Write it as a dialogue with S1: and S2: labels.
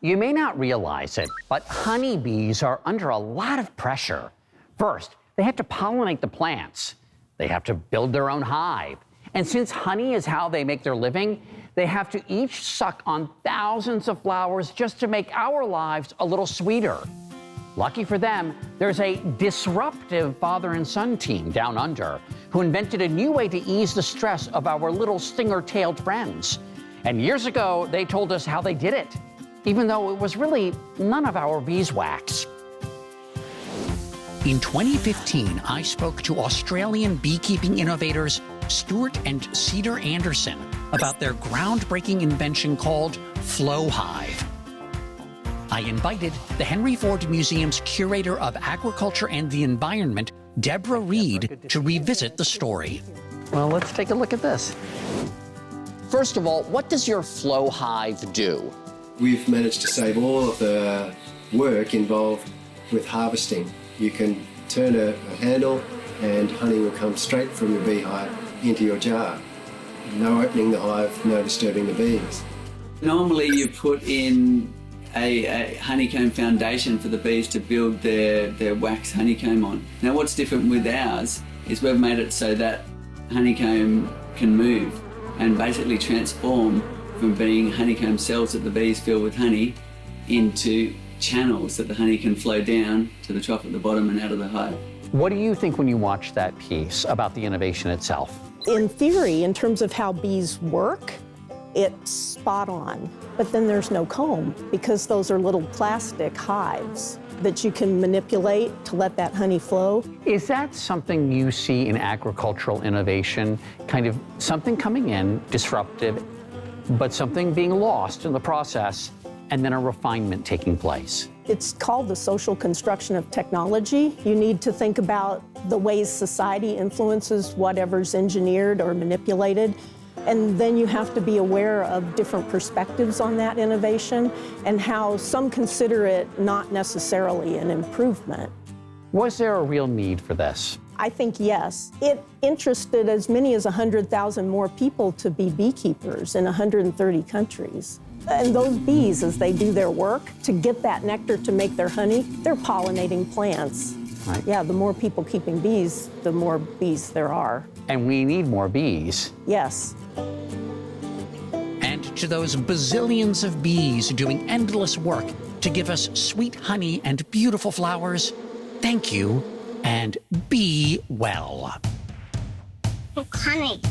S1: You may not realize it, but honeybees are under a lot of pressure. First, they have to pollinate the plants. They have to build their own hive. And since honey is how they make their living, they have to each suck on thousands of flowers just to make our lives a little sweeter. Lucky for them, there's a disruptive father and son team down under who invented a new way to ease the stress of our little stinger-tailed friends. And years ago, they told us how they did it, even though it was really none of our beeswax. In 2015, I spoke to Australian beekeeping innovators Stuart and Cedar Anderson about their groundbreaking invention called Flow Hive. I invited the Henry Ford Museum's Curator of Agriculture and the Environment, Debra Reid, to revisit the story. Well, let's take a look at this. First of all, what does your Flow Hive do?
S2: We've managed to save all of the work involved with harvesting. You can turn a handle and honey will come straight from your beehive into your jar. No opening the hive, no disturbing the bees.
S3: Normally you put in a honeycomb foundation for the bees to build their wax honeycomb on. Now what's different with ours is we've made it so that honeycomb can move and basically transform from being honeycomb cells that the bees fill with honey into channels that the honey can flow down to the trough at the bottom and out of the hive.
S1: What do you think when you watch that piece about the innovation itself?
S4: In theory, in terms of how bees work, it's spot on. But then there's no comb because those are little plastic hives that you can manipulate to let that honey flow.
S1: Is that something you see in agricultural innovation? Kind of something coming in, disruptive, but something being lost in the process, and then a refinement taking place?
S4: It's called the social construction of technology. You need to think about the ways society influences whatever's engineered or manipulated. And then you have to be aware of different perspectives on that innovation and how some consider it not necessarily an improvement.
S1: Was there a real need for this?
S4: I think yes. It interested as many as 100,000 more people to be beekeepers in 130 countries. And those bees, as they do their work, to get that nectar to make their honey, they're pollinating plants.
S1: Right.
S4: Yeah, the more people keeping bees, the more bees there are.
S1: And we need more bees.
S4: Yes.
S1: And to those bazillions of bees doing endless work to give us sweet honey and beautiful flowers, thank you and be well.
S5: Honey.